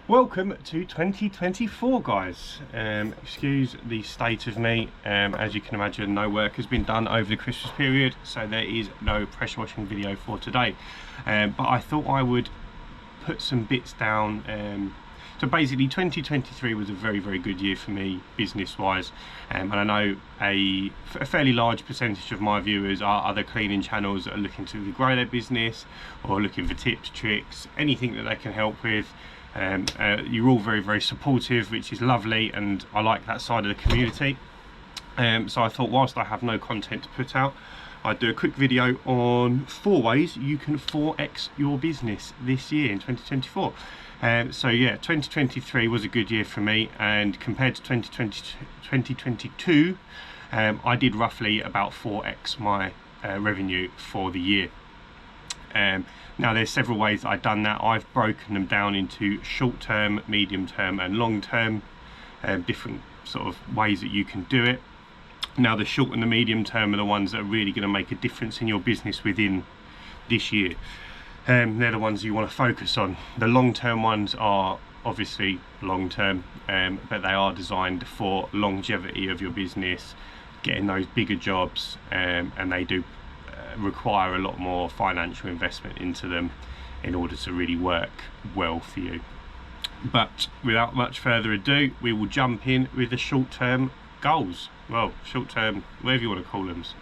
Welcome to 2024, guys. Excuse the state of me. As you can imagine, no work has been done over the Christmas period, so there is no pressure washing video for today. But I thought I would put some bits down. So basically 2023 was a very good year for me business wise, and I know a fairly large percentage of my viewers are other cleaning channels that are looking to grow their business or looking for tips, tricks, anything that they can help with. You're all very supportive, which is lovely, and I like that side of the community. So I thought, whilst I have no content to put out, I'd do a quick video on 4 ways you can 4x your business this year in 2024. So yeah, 2023 was a good year for me, and compared to 2022, I did roughly about 4x my revenue for the year. Now there's several ways that I've done that. I've broken them down into short term, medium term and long term, different sort of ways that you can do it. Now the short and the medium term are the ones that are really going to make a difference in your business within this year. They're the ones you want to focus on. The long term ones are obviously long term, but they are designed for longevity of your business, getting those bigger jobs, and they do require a lot more financial investment into them in order to really work well for you. But without much further ado, we will jump in with the short-term goals. Well, short-term, whatever you want to call them. So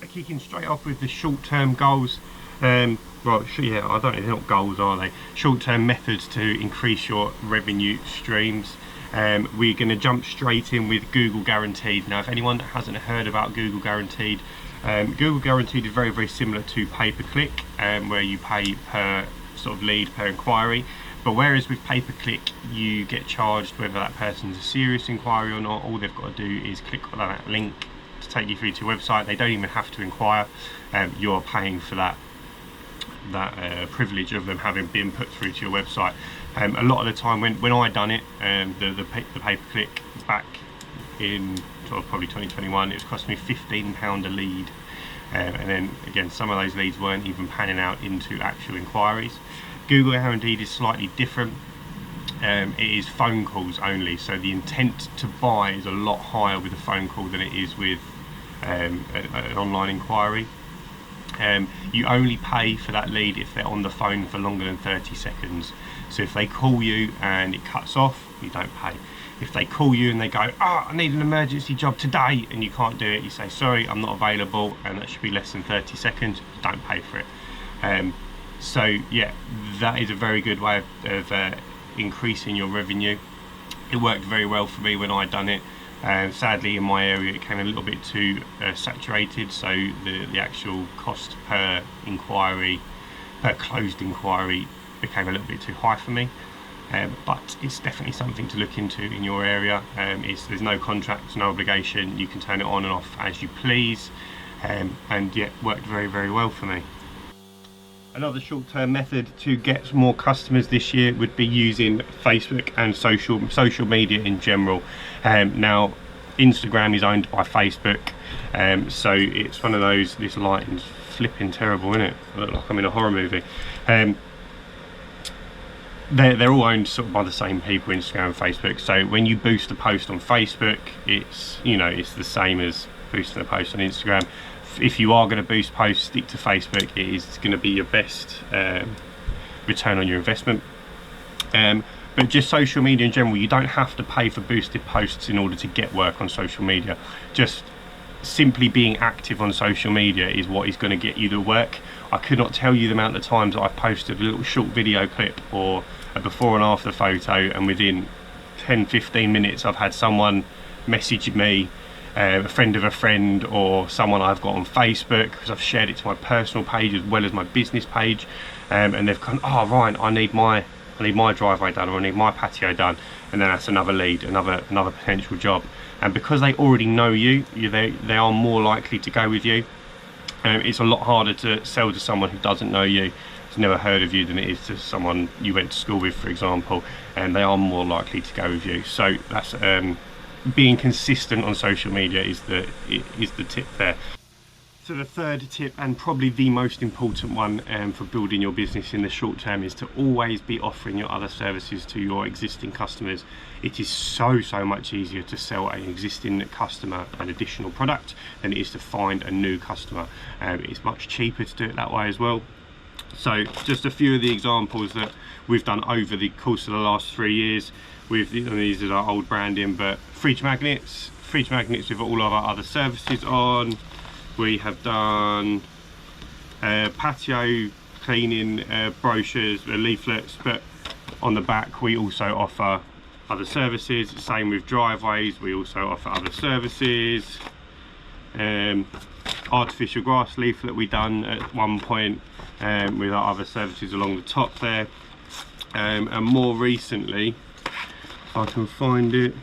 kicking straight off with the short-term goals. Well, yeah, I don't know, they're not goals, are they? Short-term methods to increase your revenue streams. We're going to jump straight in with Google Guaranteed. Now, if anyone hasn't heard about Google Guaranteed, Google Guaranteed is very similar to pay-per-click, where you pay per sort of lead, per inquiry. But whereas with pay-per-click you get charged whether that person's a serious inquiry or not, all they've got to do is click on that link to take you through to your website. They don't even have to inquire. You're paying for that privilege of them having been put through to your website. A lot of the time when I done it, the pay-per-click back in sort of probably 2021, it was costing me £15 a lead, and then again some of those leads weren't even panning out into actual inquiries. Google Guaranteed is slightly different. It is phone calls only, so the intent to buy is a lot higher with a phone call than it is with an online inquiry. You only pay for that lead if they're on the phone for longer than 30 seconds. So if they call you and it cuts off, you don't pay. If they call you and they go, I need an emergency job today, and you can't do it, you say, sorry, I'm not available, and that should be less than 30 seconds, don't pay for it. So yeah, that is a very good way of increasing your revenue. It worked very well for me when I done it. Sadly in my area it came a little bit too saturated, so the actual cost per inquiry, per closed inquiry, became a little bit too high for me. But it's definitely something to look into in your area. There's no contract, no obligation, you can turn it on and off as you please, and yeah, worked very well for me. Another short-term method to get more customers this year would be using Facebook and social media in general. Now Instagram is owned by Facebook, so it's one of those, this lighting's flipping terrible, isn't it? I look like I'm in a horror movie. They're all owned sort of by the same people, Instagram and Facebook. So when you boost a post on Facebook, it's, you know, it's the same as boosting a post on Instagram. If you are going to boost posts, stick to Facebook. It is going to be your best return on your investment. But just social media in general, you don't have to pay for boosted posts in order to get work on social media. Just simply being active on social media is what is going to get you the work. I could not tell you the amount of times that I've posted a little short video clip or a before and after photo, and within 10-15 minutes I've had someone message me, a friend of a friend, or someone I've got on Facebook, because I've shared it to my personal page as well as my business page, and they've gone, oh Ryan, I need my driveway done, or I need my patio done, and then that's another lead, another potential job. And because they already know you, they are more likely to go with you. It's a lot harder to sell to someone who doesn't know you, has never heard of you, than it is to someone you went to school with, for example, and they are more likely to go with you. So that's being consistent on social media is the tip there. So the third tip, and probably the most important one for building your business in the short term, is to always be offering your other services to your existing customers. It is so much easier to sell an existing customer an additional product than it is to find a new customer. It's much cheaper to do it that way as well. So just a few of the examples that we've done over the course of the last 3 years. These are our old branding, but fridge magnets with all of our other services on. We have done patio cleaning brochures, leaflets, but on the back we also offer other services. Same with driveways, we also offer other services. Artificial grass leaflet we done at one point with our other services along the top there. And more recently, if I can find it,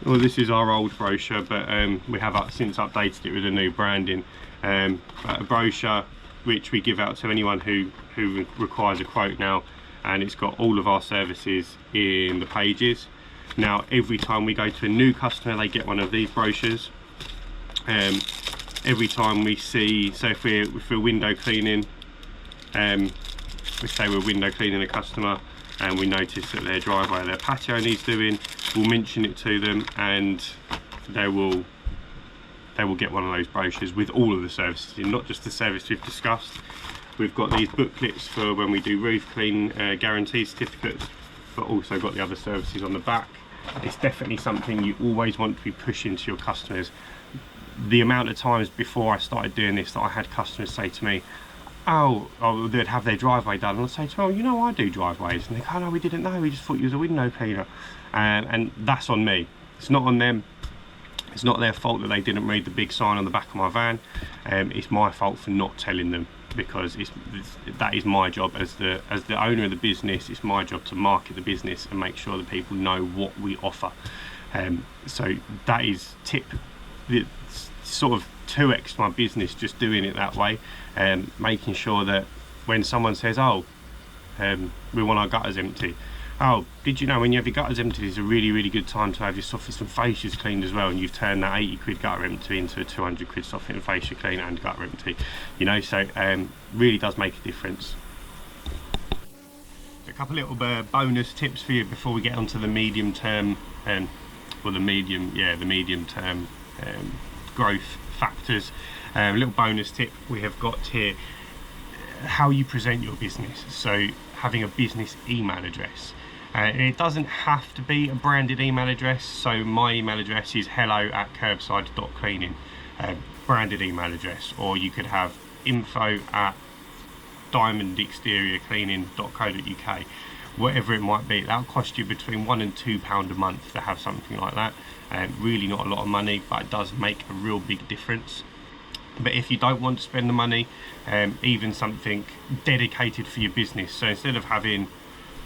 well, this is our old brochure, but we have since updated it with a new branding. A brochure which we give out to anyone who requires a quote now, and it's got all of our services in the pages. Now every time we go to a new customer, they get one of these brochures. Every time we see, so if we're window cleaning, we say we're window cleaning a customer and we notice that their driveway or their patio needs doing, we'll mention it to them, and they will get one of those brochures with all of the services in, not just the service we've discussed. We've got these booklets for when we do roof clean guarantee certificates, but also got the other services on the back. It's definitely something you always want to be pushing to your customers. The amount of times before I started doing this that I had customers say to me, oh, they'd have their driveway done, and I'd say to them, oh, you know, I do driveways, and they go, oh no, we didn't know, we just thought you was a window cleaner. And that's on me, it's not on them. It's not their fault that they didn't read the big sign on the back of my van. It's my fault for not telling them, because that is my job as the owner of the business. It's my job to market the business and make sure that people know what we offer. So that is sort of 2x my business, just doing it that way, making sure that when someone says, oh, we want our gutters empty, oh, did you know when you have your gutters empty, it's a really good time to have your soffits and fascias cleaned as well, and you've turned that 80 quid gutter empty into a 200 quid soffit and fascia clean and gutter empty, you know. So really does make a difference. So a couple little bonus tips for you before we get onto the medium term the medium term growth factors. A little bonus tip we have got here: how you present your business. So having a business email address. It doesn't have to be a branded email address. So my email address is hello@kirbside.cleaning, branded email address, or you could have info@diamondexteriorcleaning.co.uk, whatever it might be. That'll cost you between £1 and £2 a month to have something like that. Really not a lot of money, but it does make a real big difference. But if you don't want to spend the money, even something dedicated for your business, so instead of having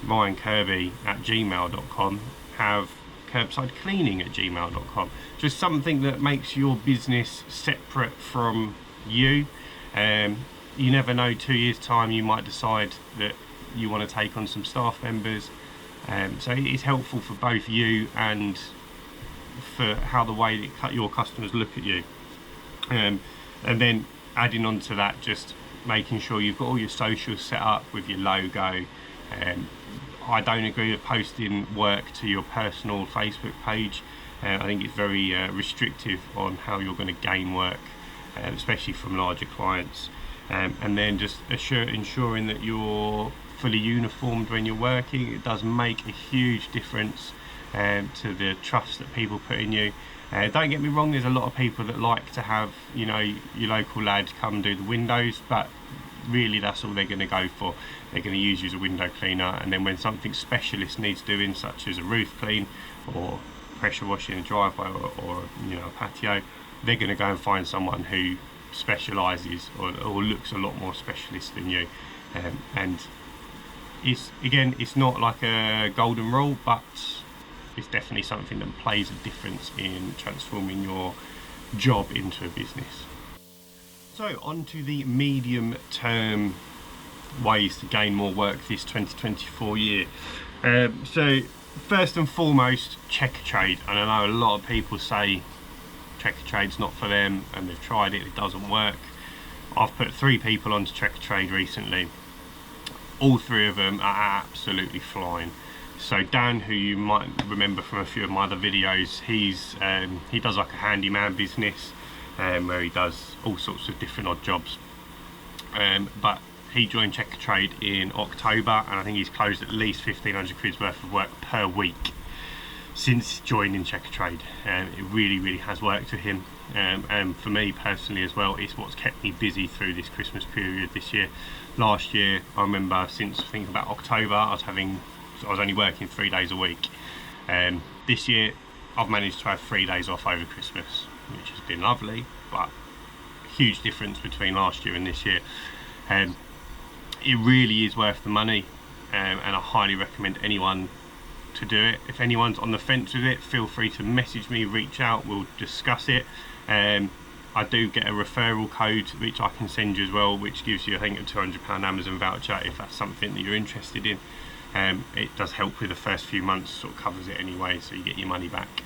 ryankirby@gmail.com, have curbsidecleaning@gmail.com. Just something that makes your business separate from you. You never know, 2 years time you might decide that you want to take on some staff members, so it's helpful for both you and for how the way that your customers look at you. And then adding on to that, just making sure you've got all your socials set up with your logo. I don't agree with posting work to your personal Facebook page. I think it's very restrictive on how you're going to gain work, especially from larger clients. And then just ensuring that you're fully uniformed when you're working. It does make a huge difference to the trust that people put in you. Don't get me wrong, there's a lot of people that like to have, you know, your local lad come do the windows, but really that's all they're going to go for. They're going to use you as a window cleaner, and then when something specialist needs doing, such as a roof clean or pressure washing a driveway or you know, a patio, they're going to go and find someone who specialises or looks a lot more specialist than you. And it's not like a golden rule, but it's definitely something that plays a difference in transforming your job into a business. So on to the medium term ways to gain more work this 2024 year. So first and foremost, check a trade. And I know a lot of people say Trade's not for them and they've tried it, it doesn't work. I've put 3 people onto Trade recently. All 3 of them are absolutely flying. So Dan, who you might remember from a few of my other videos, he does like a handyman business where he does all sorts of different odd jobs. But he joined Trade in October, and I think he's closed at least 1,500 quid's worth of work per week since joining Trade. It really has worked for him, and for me personally as well, it's what's kept me busy through this Christmas period this year. Last year, I remember, since I think about October, I was only working 3 days a week. This year I've managed to have 3 days off over Christmas, which has been lovely, but huge difference between last year and this year. It really is worth the money, and I highly recommend anyone to do it. If anyone's on the fence with it, feel free to message me, reach out, we'll discuss it. I do get a referral code which I can send you as well, which gives you, I think, a £200 Amazon voucher if that's something that you're interested in. It does help with the first few months, sort of covers it anyway, so you get your money back,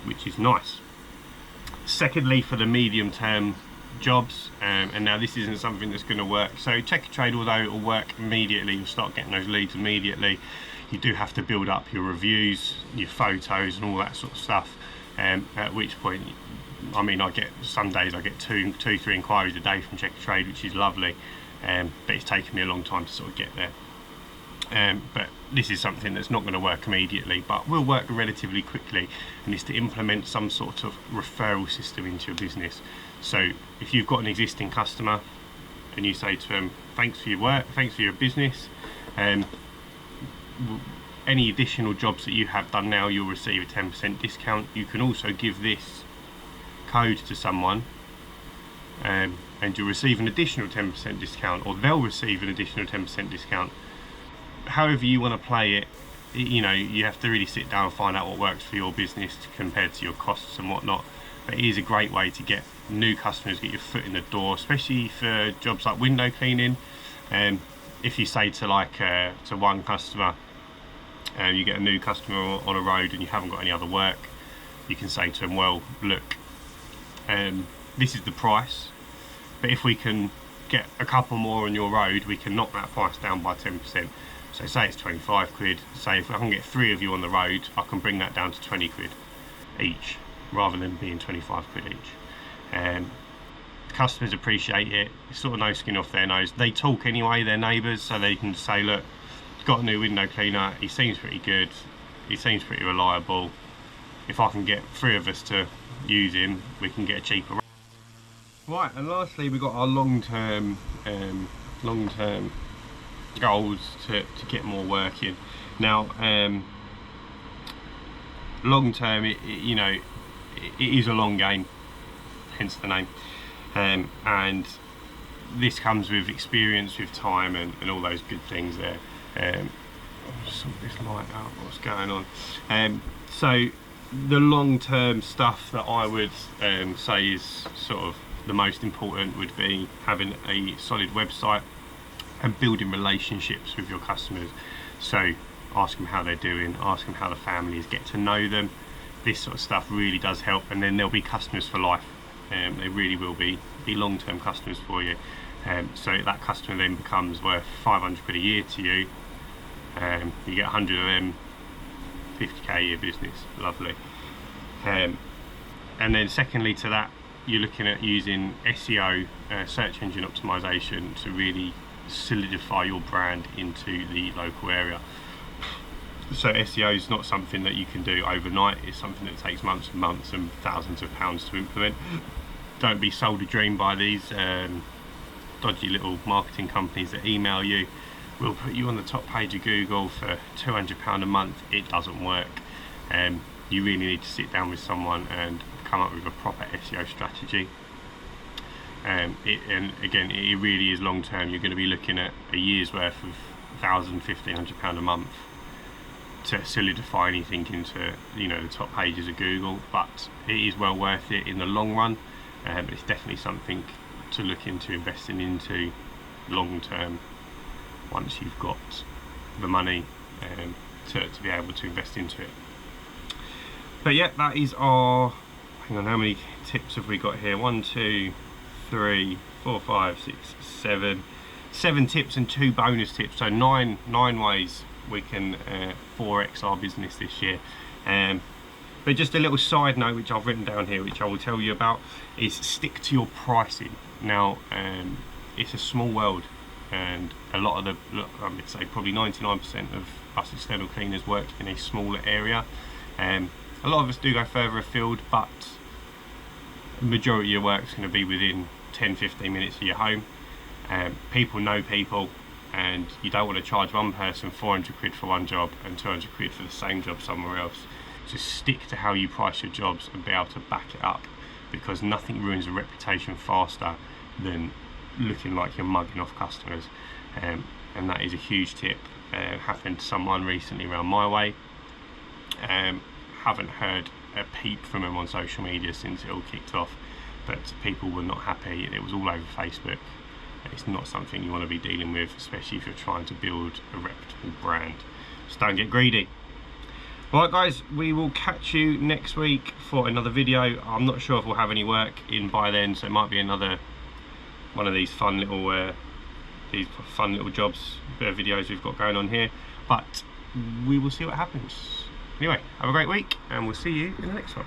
which is nice. Secondly, for the medium term jobs, and now this isn't something that's going to work. So Trade, although it will work immediately, you'll start getting those leads immediately, you do have to build up your reviews, your photos and all that sort of stuff, at which point, I mean, I get some days I get 2-3 inquiries a day from Trade, which is lovely, but it's taken me a long time to sort of get there. But this is something that's not going to work immediately, but will work relatively quickly, and is to implement some sort of referral system into your business. So if you've got an existing customer and you say to them, thanks for your work, thanks for your business, any additional jobs that you have done now, you'll receive a 10% discount. You can also give this code to someone, and you'll receive an additional 10% discount, or they'll receive an additional 10% discount. However you want to play it, you know, you have to really sit down and find out what works for your business compared to your costs and whatnot. But it is a great way to get new customers, get your foot in the door, especially for jobs like window cleaning. If you say to to one customer, you get a new customer on a road and you haven't got any other work, you can say to them, well, look, this is the price, but if we can get a couple more on your road, we can knock that price down by 10%. So say it's 25 quid, say if I can get 3 of you on the road, I can bring that down to 20 quid each, rather than being 25 quid each. Customers appreciate it, it's sort of no skin off their nose. They talk anyway, their neighbours, so they can say, look, got a new window cleaner, he seems pretty good, he seems pretty reliable, if I can get 3 of us to use him, we can get a cheaper rate. Right, and lastly we've got our long-term goals to get more work in. Now, long-term, you know, it is a long game, hence the name, and this comes with experience, with time, and all those good things there. Sort this light out, what's going on. So the long-term stuff that I would say is sort of the most important would be having a solid website and building relationships with your customers. So ask them how they're doing, ask them how the family is, get to know them. This sort of stuff really does help, and then they'll be customers for life. They really will be long-term customers for you. So that customer then becomes worth 500 quid a year to you. You get 100 of them, 50k a year business, lovely. And then secondly to that, you're looking at using SEO, search engine optimization, to really solidify your brand into the local area. So SEO is not something that you can do overnight, it's something that takes months and months and thousands of pounds to implement. Don't be sold a dream by these dodgy little marketing companies that email you, we'll put you on the top page of Google for £200 a month. It doesn't work. You really need to sit down with someone and come up with a proper SEO strategy. And again, it really is long term. You're going to be looking at a year's worth of £1,500 a month to solidify anything into, you know, the top pages of Google. But it is well worth it in the long run. It's definitely something to look into investing into long term once you've got the money to be able to invest into it. But yeah, that is our hang on, how many tips have we got here? 1, 2, 3, 4, 5, 6, 7. 7 tips and 2 bonus tips, so nine ways we can 4x our business this year. But just a little side note which I've written down here, which I will tell you about, is stick to your pricing. Now it's a small world, and a lot of the, I would say probably 99% of us external cleaners work in a smaller area. A lot of us do go further afield, but the majority of your work is going to be within 10-15 minutes of your home. People know people, and you don't want to charge one person 400 quid for one job and 200 quid for the same job somewhere else. Just stick to how you price your jobs and be able to back it up, because nothing ruins a reputation faster than looking like you're mugging off customers. And that is a huge tip. Happened to someone recently around my way. Haven't heard a peep from them on social media since it all kicked off, but people were not happy. It was all over Facebook. It's not something you want to be dealing with, especially if you're trying to build a reputable brand. Just don't get greedy. Right guys, we will catch you next week for another video. I'm not sure if we'll have any work in by then, so it might be another one of these fun little jobs, videos we've got going on here, but we will see what happens. Anyway, have a great week, and we'll see you in the next one.